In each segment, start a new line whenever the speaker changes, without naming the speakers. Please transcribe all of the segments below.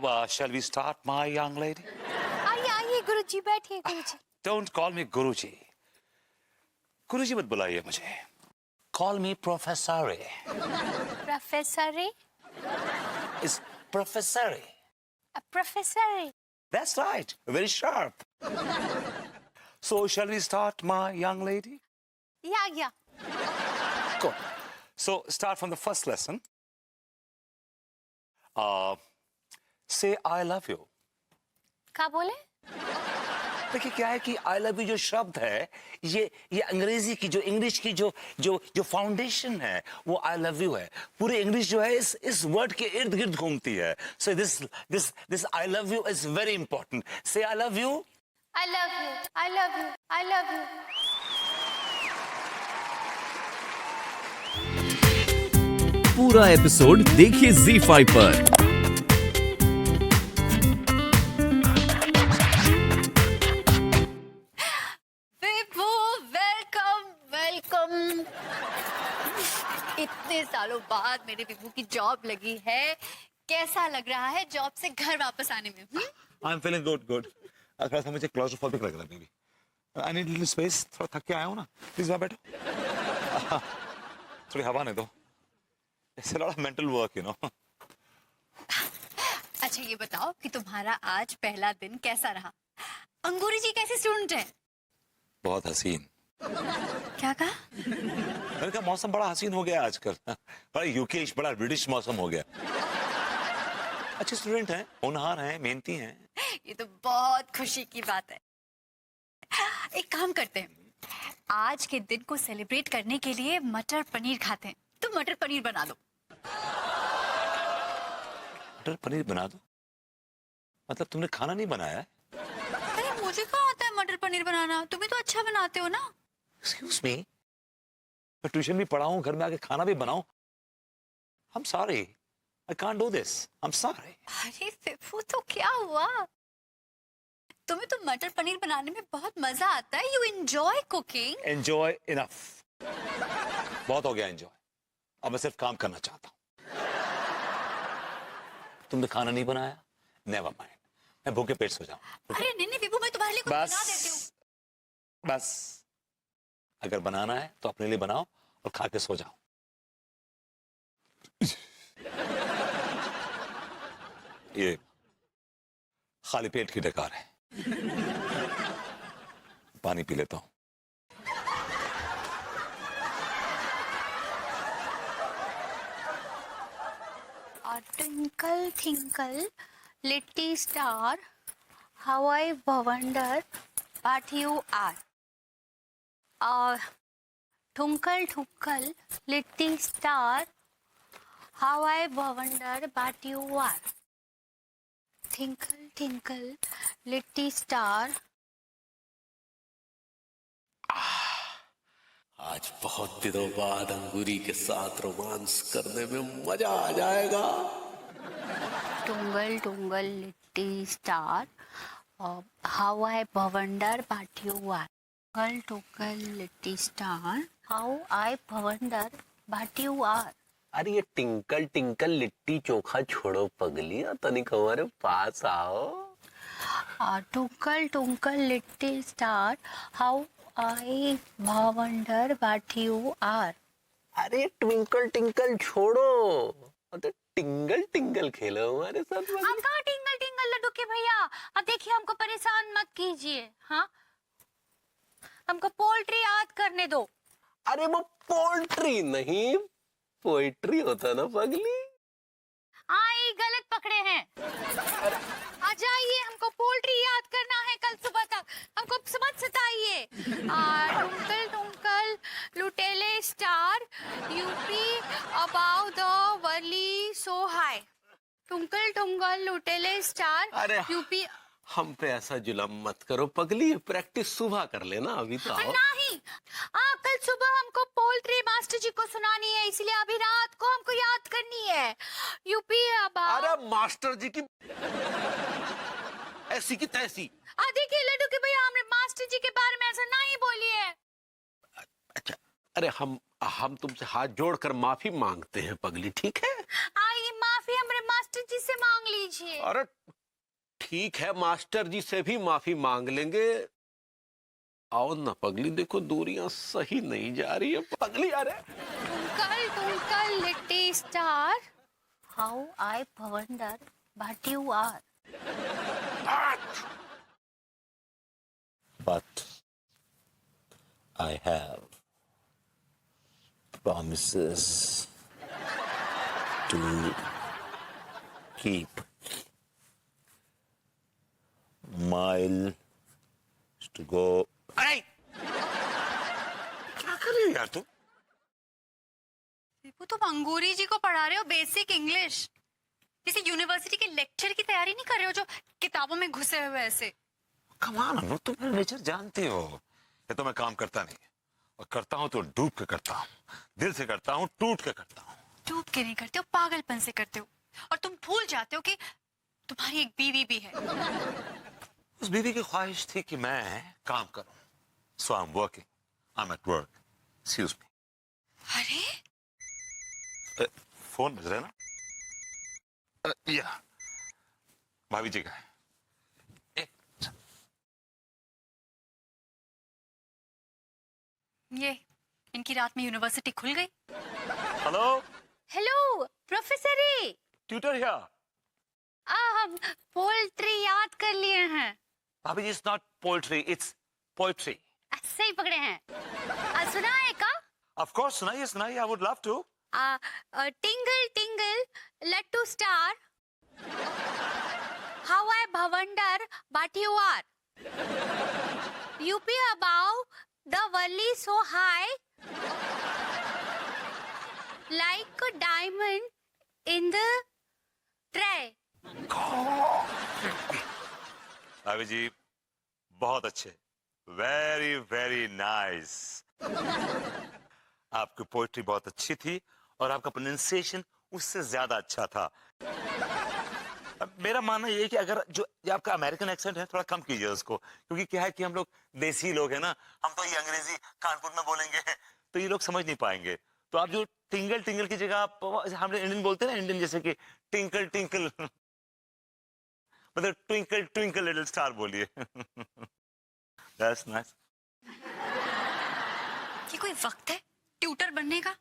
shall we start, my young lady?
आइए आइए गुरुजी, बैठिए गुरुजी।
Don't call me Guruji. गुरुजी मत बुलाइए मुझे. Call me Professor.
Professor,
It's Professor.
Professor.
That's right. Very sharp. So shall we start, my young lady?
या
Good. So start from the first lesson. Say I love you.
क्या बोले?
देखिए क्या है कि आई लव यू जो शब्द है ये अंग्रेजी की जो इंग्लिश की जो जो जो फाउंडेशन है वो आई लव यू है. पूरी इंग्लिश जो है इस वर्ड के इर्द गिर्द घूमती है. So this I love you is very important. Say I love you.
I love you, I love you, I love you.
पूरा एपिसोड देखिए ZEE5 पर।
Vibhu welcome welcome. इतने सालों बाद मेरे विभू की जॉब लगी है। कैसा लग रहा है जॉब से घर वापस आने में?
I am feeling good. थोड़ा सा मुझे क्लॉस्ट्रोफोबिक लग रहा है baby. I need little space. थोड़ा थक के आया हूं ना. प्लीज वहां बैठो. थोड़ी हवा नहीं दो. It's a lot of mental work you know.
अच्छा ये बताओ कि तुम्हारा आज पहला दिन कैसा रहा? अंगूरी जी कैसे स्टूडेंट है?
बहुत हसीन.
क्या कहा?
मैंने कहा मौसम बड़ा हसीन हो गया आजकल. बड़ा यूकेश बड़ा ब्रिटिश मौसम हो गया. अच्छे स्टूडेंट हैं, होनहार हैं, मेहनती हैं.
ये तो बहुत खुशी की बात है। एक काम करते हैं, आज के दिन को सेलिब्रेट करने के लिए मटर पनीर खाते हैं। तुम मटर पनीर बना दो।
मटर पनीर बना दो? मतलब तुमने खाना नहीं बनाया है?
अरे मुझे कहाँ आता है मटर पनीर बनाना? तुम भी तो अच्छा बनाते हो ना।
Excuse me. मैं ट्यूशन भी पढ़ाऊं, घर में आके खाना भी बनाऊं. I'm sorry. I can't do this. I'm sorry.
अरे फिफू तो क्या हुआ? तुम्हें तो मटर पनीर बनाने में बहुत मजा आता है। You enjoy cooking.
Enjoy enough. बहुत हो गया enjoy. अब मैं सिर्फ काम करना चाहता हूँ. तुमने खाना नहीं बनाया? Never mind. मैं भूखे पेट सो जाऊं.
अरे नहीं विभू, मैं तुम्हारे लिए कुछ बना देती हूँ।
बस. अगर बनाना है तो अपने लिए बनाओ और खा के सो जाओ. ये खाली पेट की डकार है. पानी पी लेता हूं.
Twinkle twinkle little star, how I wonder what you are. Twinkle twinkle little star, how I wonder what you are. Twinkle twinkle little star.
आज बहुत दिनों बाद अंगूरी के साथ रोमांस करने में मजा आ जाएगा.
Twinkle twinkle little star, how I wonder what you are. Twinkle twinkle little star, how I wonder what you are.
अरे ये टिंकल टिंकल लिट्टी चोखा छोड़ो पगली, तनिक हमारे पास आओ.
Twinkle twinkle little star, how I wonder what you are.
अरे twinkle tinkle छोड़ो, अरे टिंगल टिंगल खेलो हमारे साथ.
हम कहाँ टिंगल टिंगल लड्डू के भैया? अब देखिए हमको परेशान मत कीजिए. हाँ, हमको पोल्ट्री याद करने दो.
अरे वो पोल्ट्री नहीं, पोइट्री होता ना पगली.
आई गलत पकड़े हैं. आ जाइए, हमको पोल्ट्री याद करना है कल सुबह तक. हमको समझ सताइए. Twinkle twinkle little star, up above the world so high. Twinkle twinkle little star,
अरे
यूपी.
हम पे ऐसा जुलम मत करो पगली, प्रैक्टिस सुबह कर लेना. अभी तो आओ.
नहीं, कल सुबह हमको पोल्ट्री मास्टर जी को सुनानी है, इसलिए अभी रात को हमको याद करनी है. Up above.
अरे मास्टर जी की ऐसी की तैसी.
देखिए लड्डू के भैया, हमने मास्टर जी के बारे में ऐसा नहीं बोलिए.
अच्छा, अरे हम तुमसे हाथ जोड़कर माफी मांगते हैं पगली, ठीक है?
आई माफी माफी हमारे मास्टर जी से मांग लीजिए।
अरे ठीक है, मास्टर जी से भी माफी मांग लेंगे। आओ ना पगली, देखो दूरियां सही नहीं जा रही है पगली। अरे
Twinkle, little star, how I wonder what you are.
But I have promises to keep. Miles to go. अरे क्या कर रही हो यार तुम?
वो तुम अंगूरी जी को पढ़ा रहे हो बेसिक इंग्लिश, किसी यूनिवर्सिटी के लेक्चर की तैयारी नहीं कर रहे हो जो किताबों में घुसे हुए ऐसे।
कमाल अनु, तुम मेरा नेचर जानती हो। ये तो मैं काम करता नहीं, और करता हूँ तो डूब के करता हूँ, दिल से करता हूँ, टूट के करता हूँ।
डूब के नहीं करते हो, पागलपन से करते हो, और तुम भूल जाते हो कि तुम्हारी एक बीवी भी है।
उस बीवी की ख्वाहिश थी कि मैं काम करूं, so I'm working, I'm at work. Excuse me.
अरे
फोन बज रहा है ना? या भाभी जी का है।
ये इनकी रात में यूनिवर्सिटी खुल गई।
Hello
hello professor,
tutor here.
हम पोल्ट्री याद कर लिए हैं।
भाभी जी, it's not poultry, it's poetry.
ऐसे ही पकड़े हैं। सुना है का?
ऑफ कोर्स सुनाइए सुनाइए, I would love to.
Twinkle twinkle little star, how I wonder what you are, up above the world so high, like a diamond in the tray.
भाभी जी बहुत अच्छे, वेरी वेरी नाइस। आपकी poetry बहुत अच्छी थी और आपका प्रोनाउंसिएशन उससे ज्यादा अच्छा था। अब मेरा मानना ये है कि अगर जो ये आपका अमेरिकन एक्सेंट है थोड़ा कम कीजिए उसको, क्योंकि क्या है कि हम लोग देसी लोग हैं ना, हम तो ये अंग्रेजी कानपुर में बोलेंगे तो ये लोग समझ नहीं पाएंगे। तो आप जो टिंगल टिंगल की जगह आप हम लोग इंडियन बोलते हैं ना, इंडियन जैसे कि टिंकल टिंकल मतलब ट्विंकल ट्विंकल लिटिल स्टार बोलिए। That's nice.
ये कोई वक्त है ट्यूटर बनने का?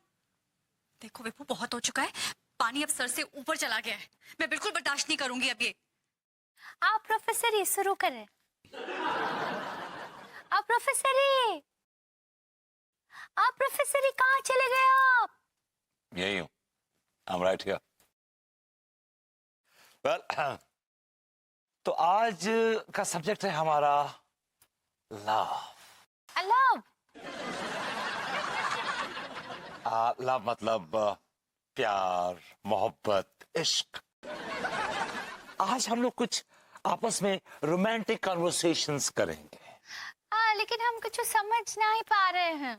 देखो विपू, बहुत हो चुका है, पानी अब सर से ऊपर चला गया है, मैं बिल्कुल बर्दाश्त नहीं करूंगी अब ये। आप प्रोफेसर ये शुरू करें। आप प्रोफेसर कहाँ चले गए आप?
यही हूँ, I'm right here. Well, तो आज का सब्जेक्ट है हमारा लव।
लव?
लव मतलब प्यार, मोहब्बत, इश्क। आज हम लोग कुछ आपस में रोमांटिक कन्वर्सेशंस करेंगे।
लेकिन हम कुछ समझ नहीं पा रहे हैं।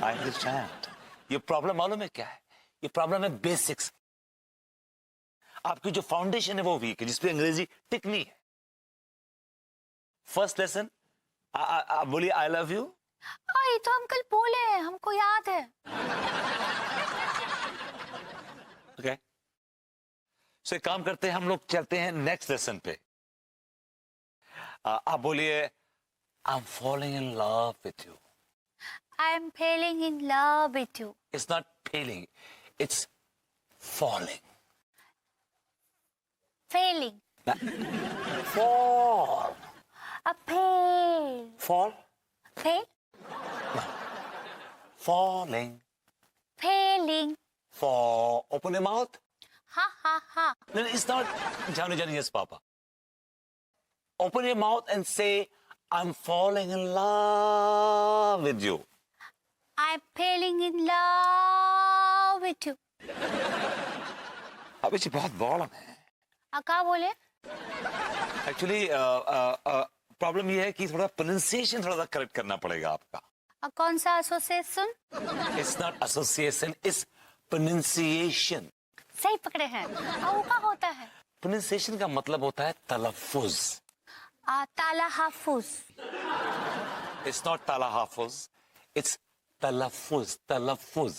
I understand. ये प्रॉब्लम मालूम है क्या है? ये प्रॉब्लम है बेसिक्स। आपकी जो फाउंडेशन है वो वीक है, जिसपे अंग्रेजी टिकनी है। फर्स्ट लेसन बोलिए आई लव यू।
ये तो हम कल बोले हैं, हमको याद है।
ओके, सो एक काम करते हैं, हम लोग चलते हैं नेक्स्ट लेसन पे। आप बोलिए I am following in love with you.
I am failing in love with you.
It's not failing, it's falling.
Failing.
Fall.
Fail.
Fall.
Fail.
Falling.
Failing.
For open your mouth.
Ha ha ha.
No, it's not. Johnny, yes, Papa. Open your mouth and say, "I'm falling in love with you."
I'm falling in love with you.
अबे जी बहुत problem है।
क्या बोले?
Actually, problem ये है कि थोड़ा pronunciation थोड़ा करेक्ट करना पड़ेगा आपका।
कौन सा association?
It's not association, it's pronunciation.
सही पकड़े हैं। वो क्या होता है?
प्रोनाउंसिएशन का मतलब होता है तलफ्फुज।
तालाहफुज।
It's not तालाहफुज, it's तलफ्फुज, तलफ्फुज।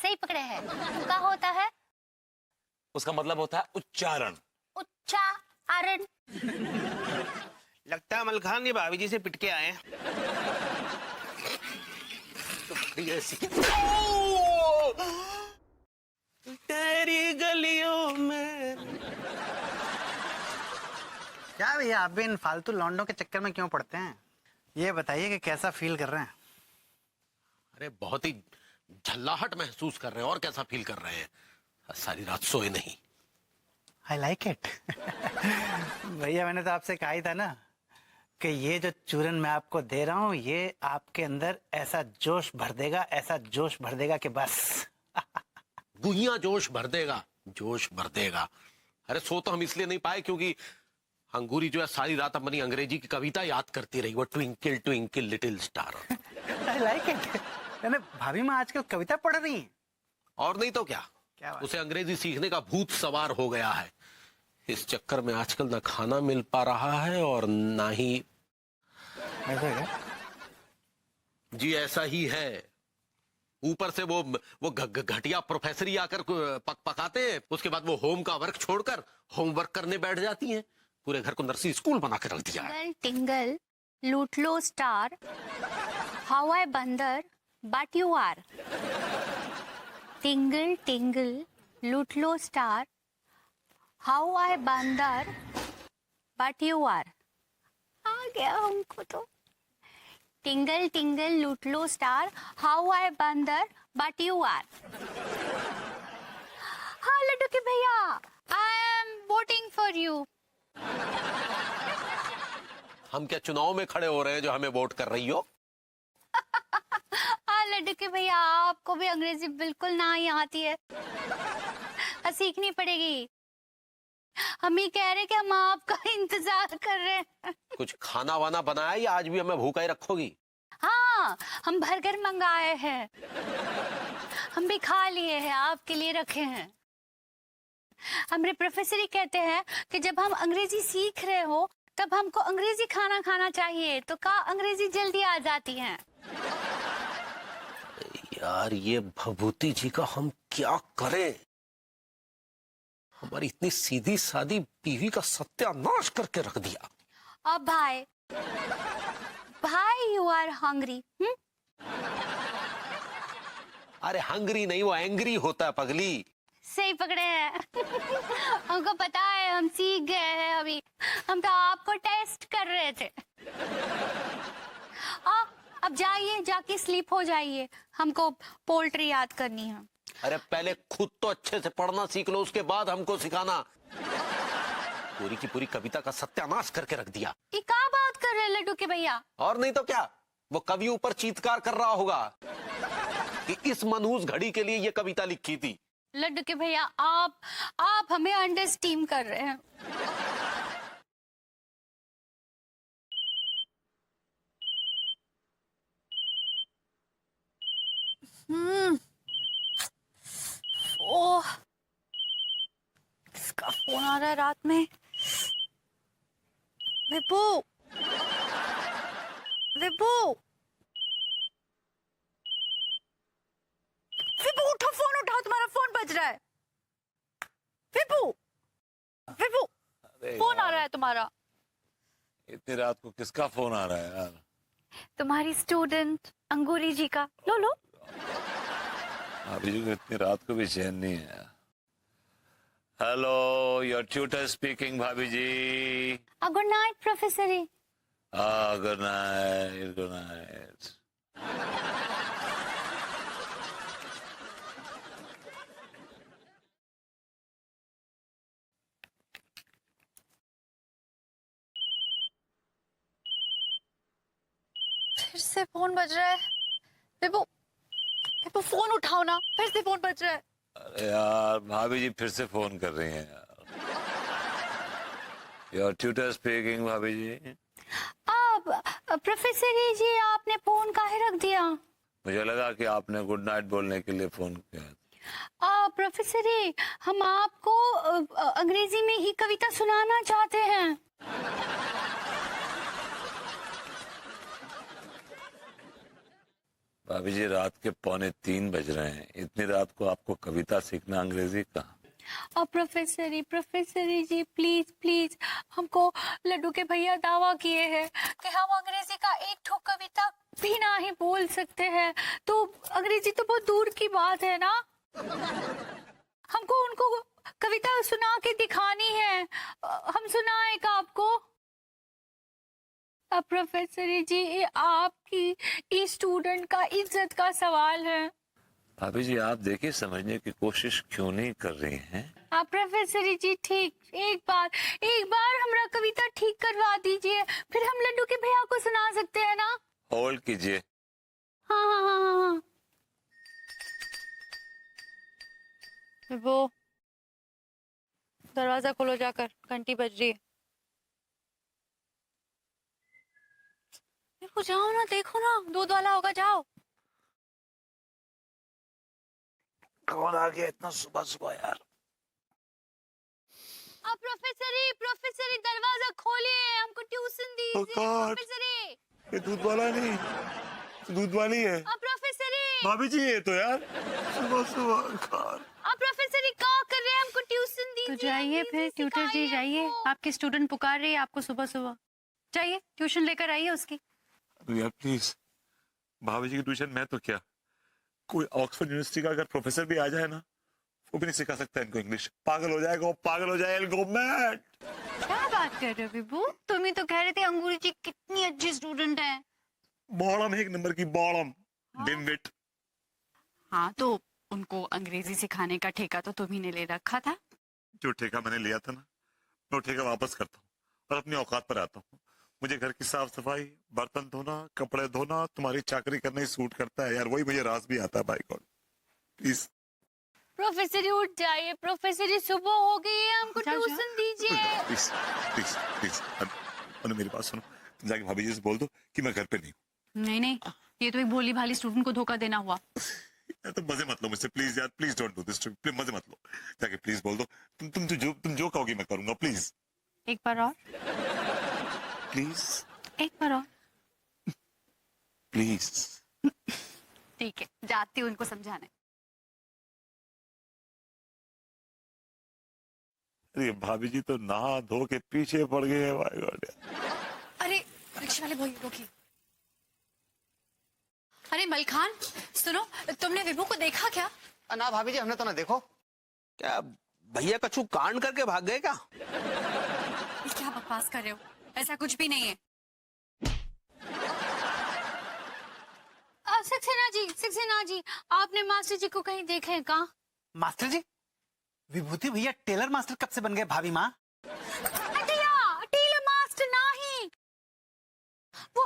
सही पकड़े हैं। क्या होता है?
उसका मतलब होता है उच्चारण।
उच्चारण।
लगता है मलखान ये भाभी जी से पिट के आए हैं। तेरी गलियों में।
क्या भैया आप भी इन फालतू लौंडों के चक्कर में क्यों पड़ते हैं? ये बताइए कि कैसा फील कर रहे हैं?
अरे बहुत ही झल्लाहट महसूस कर रहे हैं। और कैसा फील कर रहे हैं? सारी रात सोए नहीं।
I like it. भैया मैंने तो आपसे कहा ही था ना कि ये जो चूरन मैं आपको दे रहा हूँ ये आपके अंदर ऐसा जोश भर देगा, ऐसा जोश भर देगा कि बस।
गुइया जोश भर देगा, जोश भर देगा। अरे सो तो हम इसलिए नहीं पाए क्योंकि अंगूरी जो है सारी रात अपनी अंग्रेजी की कविता याद करती रही, वो twinkle twinkle little star.
I like it. यानी भाभी माँ आजकल कविता पढ़ रही हैं।
और नहीं तो क्या
बात?
उसे अंग्रेजी सीखने का भूत सवार हो गया है। इस चक्कर में आजकल ना खाना मिल पा रहा है और ना ही।
ऐसा क्या?
जी ऐसा ही है। ऊपर से वो घटिया प्रोफेसर ही आकर पकाते हैं। उसके बाद वो होम का वर्क छोड़कर होमवर्क करने बैठ जाती हैं। पूरे घर को नर्सरी स्कूल बना के रख दिया है।
टिंगल लूट लो स्टार, हाउ आई बंदर बट यू आर। टिंगल टिंगल लूट लो स्टार, हाउ आई बंदर बट यू आर। आ गया हमको तो। टिंगल टिंगल लूट लो स्टार, हाउ आई बंदर बट यू आर। हाँ लड्डू के भैया, I am voting for you.
हम क्या चुनाव में खड़े हो रहे हैं जो हमें वोट कर रही हो?
हाँ लड्डू के भैया, आपको भी अंग्रेजी बिल्कुल ना ही आती है, सीखनी पड़ेगी। हम ही कह रहे कि हम आपका इंतजार कर रहे हैं।
कुछ खाना वाना बनाया या आज भी हमें भूखा ही रखोगी?
हाँ हम बर्गर मंगाए हैं, हम भी खा लिए हैं, आपके लिए रखे हैं। हमारे प्रोफेसर ही कहते हैं कि जब हम अंग्रेजी सीख रहे हो तब हमको अंग्रेजी खाना खाना चाहिए, तो का अंग्रेजी जल्दी आ जाती है।
यार ये भभूति जी का हम क्या करें? हमारी इतनी सीधी सादी बीवी का सत्यानाश करके रख दिया।
अब भाई भाई यू आर हंग्री।
अरे हंग्री नहीं, वो एंग्री होता है पगली।
सही पकड़े हैं। हमको पता है, हम सीख गए हैं अभी। हम तो आपको टेस्ट कर रहे थे। अब जाइए, जाके स्लीप हो जाइए, हमको पोल्ट्री याद करनी है।
अरे पहले खुद तो अच्छे से पढ़ना सीख लो, उसके बाद हमको सिखाना। पूरी की पूरी कविता का सत्यानाश करके रख दिया।
ये क्या बात कर रहे हैं लड्डू के भैया?
और नहीं तो क्या, वो कवि ऊपर चीत्कार कर रहा होगा कि इस मनहूस घड़ी के लिए ये कविता लिखी थी।
लड्डू के भैया, आप हमें अंडरस्टीम कर रहे हैं। ओह, किसका फोन आ रहा है रात में? विपू, विपू, विपू उठो, फोन उठाओ, तुम्हारा फोन बज रहा है। विपू, विपू, फोन आ रहा है तुम्हारा।
इतनी रात को किसका फोन आ रहा है यार?
तुम्हारी स्टूडेंट अंगूरी जी का। लो लो।
भाभी जी को इतनी रात को भी चैन नहीं है। हेलो, योर ट्यूटर स्पीकिंग भाभी जी।
Good night professor.
Good night, good night.
फिर से फोन बज रहा है। विपू, विपू फोन उठाओ ना, फिर से फोन बज रहा है।
अरे यार भाभी जी फिर से फोन कर रही हैं यार। योर ट्यूटर स्पीकिंग भाभी जी।
अब प्रोफेसर जी, आपने फोन काहे रख दिया?
मुझे लगा कि आपने गुड नाइट बोलने के लिए फोन किया।
प्रोफेसर जी, हम आपको अंग्रेजी में ही कविता सुनाना चाहते हैं।
भाभी जी रात के 2:45 बज रहे हैं। इतनी रात को आपको कविता सीखना अंग्रेजी का?
और प्रोफेसर जी प्लीज प्लीज, हमको लड्डू के भैया दावा किए हैं कि हम अंग्रेजी का एक ठो कविता भी ना ही बोल सकते हैं, तो अंग्रेजी तो बहुत दूर की बात है ना। हमको उनको कविता सुना के दिखानी है, हम सुनाएगा आपको। अब प्रोफेसर जी, ये आपकी इस स्टूडेंट का इज्जत का सवाल है।
भाभी जी आप देखिए समझने की कोशिश क्यों नहीं कर रही हैं?
आप प्रोफेसर जी ठीक, एक बार हमरा कविता ठीक करवा दीजिए, फिर हम लड्डू के भैया को सुना सकते हैं ना।
होल्ड कीजिए।
हाँ हाँ हाँ हाँ हाँ। वो दरवाजा खोलो जाकर, घंटी बज रही है। देखो जाओ ना, देखो ना, दूध वाला होगा, जाओ।
कौन आ गया इतना सुबह सुबह यार?
अब प्रोफेसर दरवाजा खोलिए, हमको ट्यूशन दीजिए। प्रोफेसर
ये दूध वाला नहीं, दूध वाली है।
अब प्रोफेसर
भाभी जी ये तो यार सुबह सुबह खान।
अब प्रोफेसर क्या कर रहे हैं, हमको ट्यूशन दीजिए।
तो जाइए फिर ट्यूटर जी, जाइए, आपकी स्टूडेंट पुकार रही है आपको सुबह सुबह, जाइए ट्यूशन लेकर आइए उसकी।
यार प्लीज, भाभी जी की ट्यूशन मैं तो क्या, कोई ऑक्सफोर्ड यूनिवर्सिटी का अगर प्रोफेसर भी आ जाए ना, वो भी नहीं सिखा सकता इनको इंग्लिश। पागल हो जाएगा, पागल हो जाएगा। मैड
क्या बात कर रहे हो विभू, तुम ही तो कह रहे थे अंगूरी जी कितनी अच्छी स्टूडेंट है।
बॉडम है, एक नंबर की बॉडम, डिमविट।
हाँ तो उनको अंग्रेजी सिखाने का ठेका तो तुम्ही ने ले रखा था।
जो ठेका मैंने लिया था ना, मैं वो ठेका वापस करता हूँ और अपनी औकात पर आता हूँ। मुझे घर की साफ सफाई, बर्तन धोना, कपड़े धोना, तुम्हारी चाकरी करना ही सूट करता है यार, वही मुझे रास भी आता है। Bye God please.
प्रोफेसर उठ जाइए, प्रोफेसर सुबह हो गई है, हमको ट्यूशन दीजिए।
प्लीज प्लीज प्लीज, अनु मेरी बात सुनो, तुम जाके भाभी जी से बोल दो कि मैं घर पे नहीं हूँ।
नहीं, ये तो एक भोली भाली स्टूडेंट को धोखा देना हुआ।
यार तुम मजे मत लो मुझसे प्लीज यार, please don't do this, please मजे मत लो। जाके प्लीज बोल दो, तुम जो कहोगी मैं करूंगा, प्लीज
एक बार और,
प्लीज
एक बार और।
प्लीज।
ठीक है, जाती हूँ उनको समझाने।
अरे भाभी जी तो नहा धो के पीछे पड़ गए हैं। My God.
अरे रिक्शे वाले भैया रुकिए। अरे मलखान सुनो, तुमने विभू को देखा क्या?
ना भाभी जी, हमने तो ना देखो।
क्या भैया कछु कांड करके भाग गए क्या?
ये क्या बकवास कर रहे हो, ऐसा कुछ भी नहीं है।
सक्सेना जी, आपने मास्टर जी को कहीं देखा है क्या?
मास्टर जी? विभूति भैया टेलर मास्टर कब से बन गए भाभी माँ?
टेलर मास्टर नहीं, वो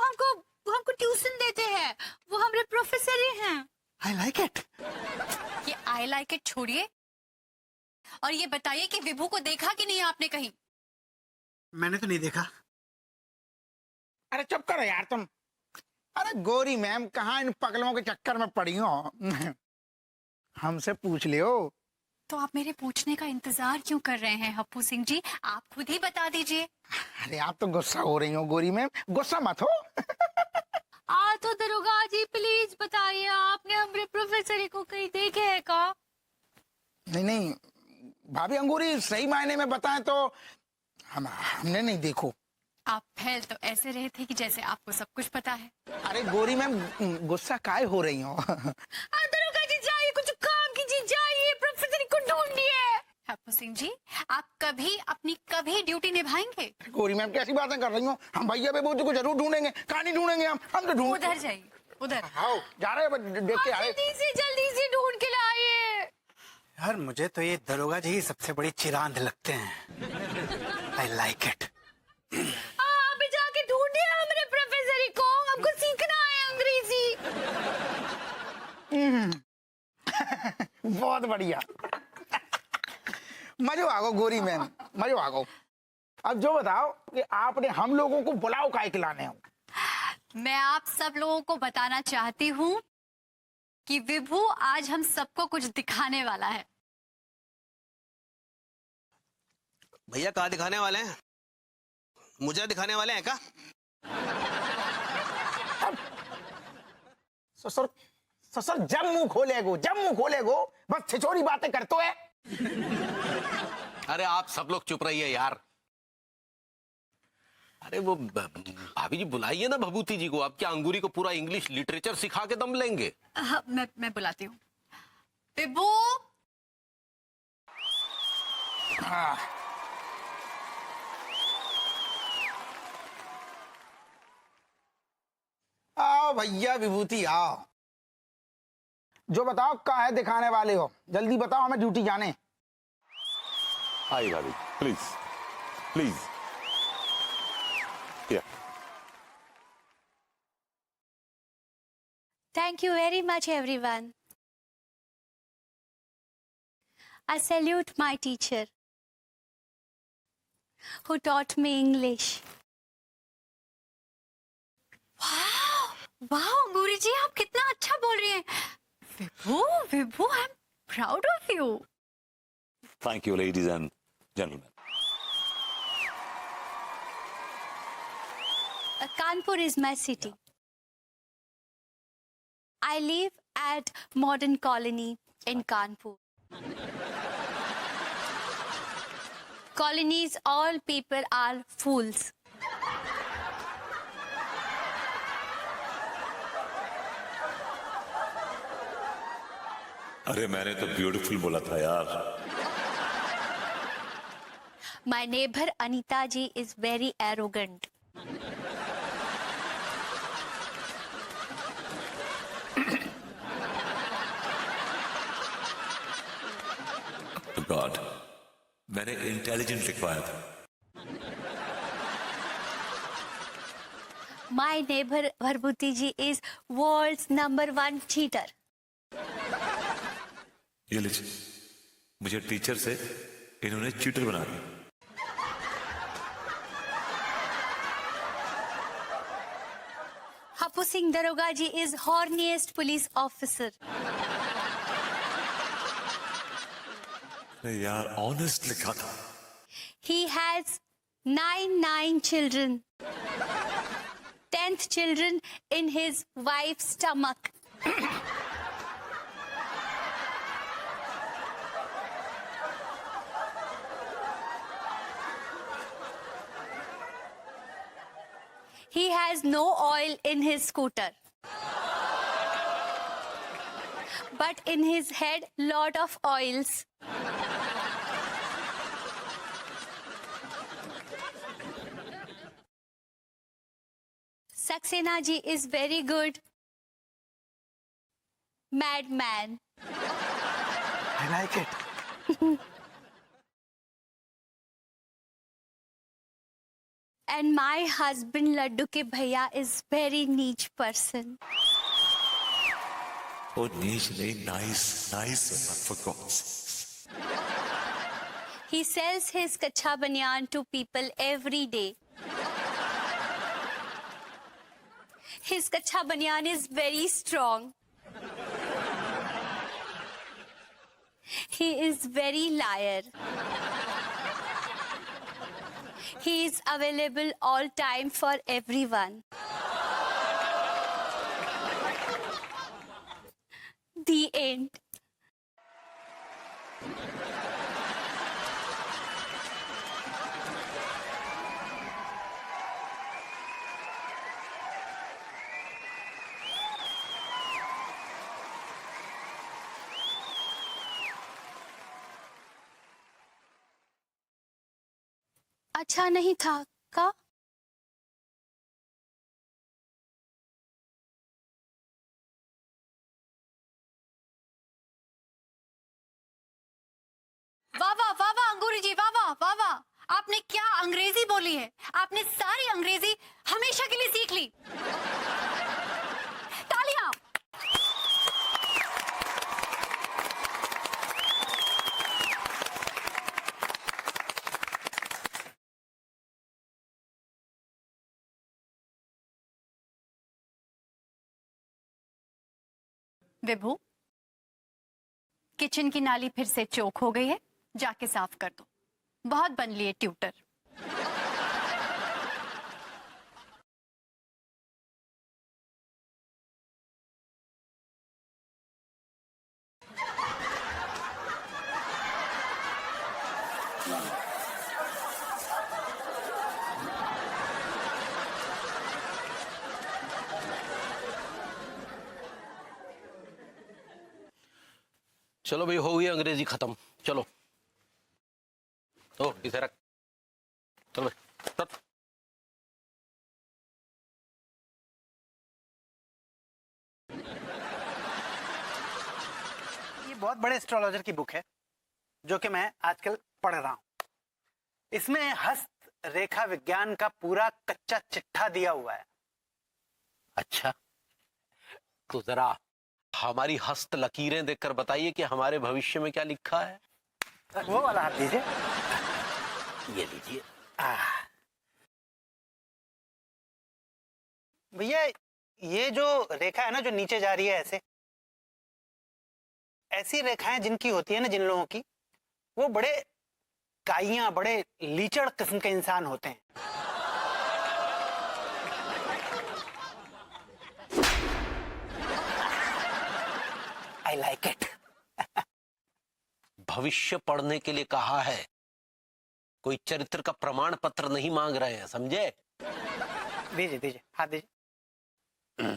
हमको ट्यूशन देते हैं, वो हमारे प्रोफेसर ही हैं।
I like it.
ये आई लाइक इट छोड़िए और ये बताइए कि विभू को देखा कि नहीं आपने कहीं?
मैंने तो नहीं देखा।
अरे चुप करो यार तुम। अरे गोरी मैम कहाँ इन पगलों के चक्कर में पड़ी हो? हमसे पूछ लियो।
तो आप मेरे पूछने का इंतजार क्यों कर रहे हैं हप्पू सिंह जी, आप खुद ही बता दीजिए।
अरे आप तो गुस्सा हो रही हो गोरी मैम, गुस्सा मत हो।
तो दरोगा जी प्लीज बताइए, आपने हमारे प्रोफेसर को कहीं देखे है क्या?
नहीं भाभी अंगूरी, सही मायने में बताएं तो हमने नहीं देखो।
आप फैल तो ऐसे रहे थे कि जैसे आपको सब कुछ पता है।
अरे गोरी मैम गुस्सा काहे हो रही हो?
दरोगा जी जाइए, कुछ काम कीजिए, जाइए प्रोफेसर को ढूंढिए।
हप्पू सिंह जी, आप कभी ड्यूटी निभाएंगे?
गोरी मैम कैसी बातें कर रही हो? हम भैया बेबूजी को जरूर ढूंढेंगे। कहाँ नहीं ढूंढेंगे हम तो ढूंढ।
उधर जाइए, उधर।
हाँ जा रहे हैं, देख के आए।
जल्दी से ढूंढ के लाइए।
यार मुझे तो ये दरोगा जी ही सबसे बड़ी चिरांद लगते हैं। I like it.
अभी जाके ढूंढिए हमारे प्रोफेसर को, हमको सीखना है अंग्रेजी।
बहुत बढ़िया। मजो आगो गोरी मैम, मजो आगो। अब जो बताओ कि आपने हम लोगों को बुलाओ काहे के लाने हो?
मैं आप सब लोगों को बताना चाहती हूँ कि विभू आज हम सबको कुछ दिखाने वाला है।
भैया कहाँ दिखाने वाले हैं? मुझे दिखाने वाले हैं क्या?
ससुर जब मुंह खोलेगो बस छिछोरी बातें करते है।
अरे आप सब लोग चुप रहिए यार। अरे वो भाभी जी बुलाइए ना भभूति जी को। आप क्या अंगूरी को पूरा इंग्लिश लिटरेचर सिखा के दम लेंगे?
मैं बुलाती हूँ। विभू,
आओ भैया विभूति आओ। जो बताओ कहाँ है दिखाने वाले हो, जल्दी बताओ, हमें ड्यूटी जाने।
आइए भाभी, please please.
Thank you very much, everyone. I salute my teacher who taught me English.
वाह अंगूरी जी, आप कितना अच्छा बोल रही हैं। Vibhu, Vibhu, I am proud of you.
Thank you, ladies and gentlemen.
Kanpur is my city. I live at Modern Colony in Kanpur. Colonies, all people are fools.
अरे मैंने तो ब्यूटीफुल बोला था यार।
My neighbor Anita ji is very arrogant.
God, मैंने intelligent लिखवाया था।
My neighbor Varbhuti ji is world's #1 cheater.
ये लीजिए, मुझे टीचर से इन्होंने चीटर बना दिया।
Hapu Singh Daroga ji is horniest police officer.
अरे यार ऑनेस्ट लिखा था।
He has 9 children. 10th children in his wife's stomach. He has no oil in his scooter. But in his head, lot of oils. Saxena ji is very good. Madman.
I like it.
And my husband Laddu ke bhaiya is very niche person.
ओ नीच नहीं, nice nice for god's sake.
He sells his kacha banyan to people every day. His kacha banyan is very strong. He is very liar. He is available all time for everyone. The end. अच्छा नहीं था का?
वाह वाह वाह वाह अंगूरी जी, वाह वाह वाह वाह। आपने क्या अंग्रेजी बोली है। आपने सारी अंग्रेजी हमेशा के लिए सीख ली। तालियां। विभू, किचन की नाली फिर से चौक हो गई है, जाके साफ कर दो। बहुत बन लिए ट्यूटर।
चलो भाई, हो गई अंग्रेजी खत्म, चलो। ओ इसे रख, चलो भाई, चल।
ये बहुत बड़े एस्ट्रोलॉजर की बुक है जो कि मैं आजकल पढ़ रहा हूं। इसमें हस्त रेखा विज्ञान का पूरा कच्चा चिट्ठा दिया हुआ है।
अच्छा, तो जरा हमारी हस्त लकीरें देखकर बताइए कि हमारे भविष्य में क्या लिखा है।
वो वाला हाथ दीजिए।
ये लीजिए।
भैया ये जो रेखा है ना, जो नीचे जा रही है ऐसे, ऐसी रेखाएं जिनकी होती है ना, जिन लोगों की, वो बड़े काइयां, बड़े लीचड़ किस्म के इंसान होते हैं। I like it.
भविष्य पढ़ने के लिए कहा है, कोई चरित्र का प्रमाण पत्र नहीं मांग रहे हैं, समझे?
दीजिए दीजिए, हाथ दीजिए।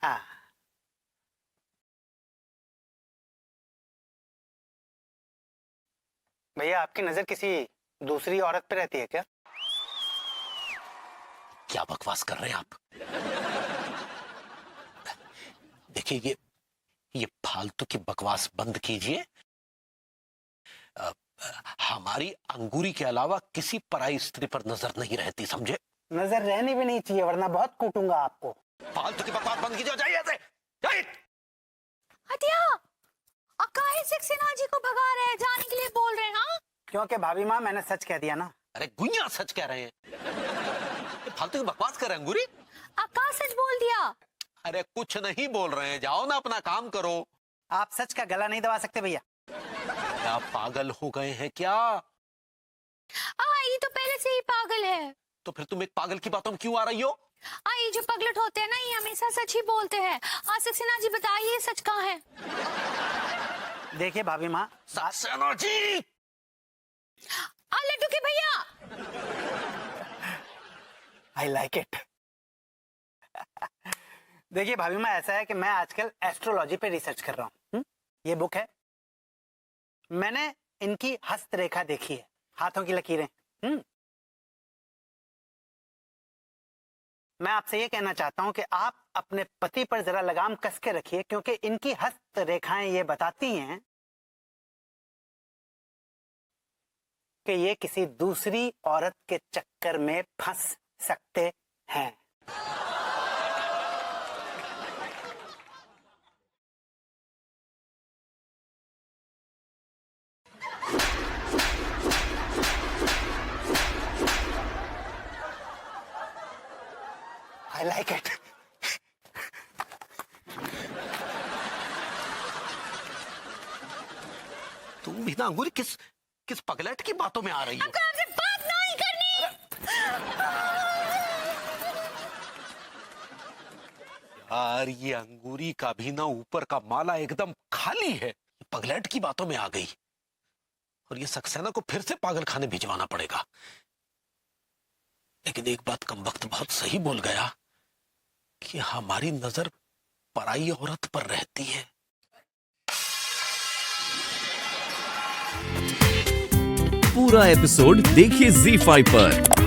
हाँ, भैया आपकी नजर किसी दूसरी औरत पे रहती है क्या?
क्या बकवास कर रहे हैं आप? देखिए, ये फालतू की बकवास बंद कीजिए। हमारी अंगूरी के अलावा किसी पराई स्त्री पर नजर नहीं रहती, समझे?
नजर रहनी भी नहीं चाहिए, वरना बहुत कूटूंगा आपको।
फालतू की बकवास बंद कीजिए, जाइए ऐसे, जाइए।
हटिया, अकाहे सक्सेना जी को भगा रहे हैं, जाने के लिए बोल रहे हैं। हाँ,
क्योंकि भाभी माँ, मैंने सच कह दिया ना।
अरे गुइया सच कह रहे हैं। फालतू की बकवास कर रहे हैं अंगूरी।
अक्का सच बोल दिया।
अरे कुछ नहीं बोल रहे हैं, जाओ ना अपना काम करो।
आप सच का गला नहीं दबा सकते भैया।
क्या पागल हो गए हैं क्या?
ये तो पहले से ही पागल है।
तो फिर तुम एक पागल की बातों में क्यों आ रही हो?
ये जो पगलट होते हैं ना, ये हमेशा सच ही बोलते हैं। सक्सेना जी बताइए, सच कहाँ है?
देखिए भाभी माँ,
सक्सेना जी,
लड्डू के भैया।
I like it. देखिए भाभी माँ, ऐसा है कि मैं आजकल एस्ट्रोलॉजी पे रिसर्च कर रहा हूँ। ये बुक है, मैंने इनकी हस्त रेखा देखी है, हाथों की लकीरें। मैं आपसे ये कहना चाहता हूं कि आप अपने पति पर जरा लगाम कस के रखिए, क्योंकि इनकी हस्त रेखाएं ये बताती हैं कि ये किसी दूसरी औरत के चक्कर में फंस सकते हैं। I like it.
तुम भी ना अंगूरी किस पगलेट की बातों में आ रही हो?
आपसे बात नहीं करनी।
यार, ये अंगूरी का भी ना ऊपर का माला एकदम खाली है, पगलेट की बातों में आ गई। और ये सक्सेना को फिर से पागल खाने भिजवाना पड़ेगा। लेकिन एक बात कम वक्त बहुत सही बोल गया कि हमारी नजर पराई औरत पर रहती है।
पूरा एपिसोड देखिए ZEE5 पर।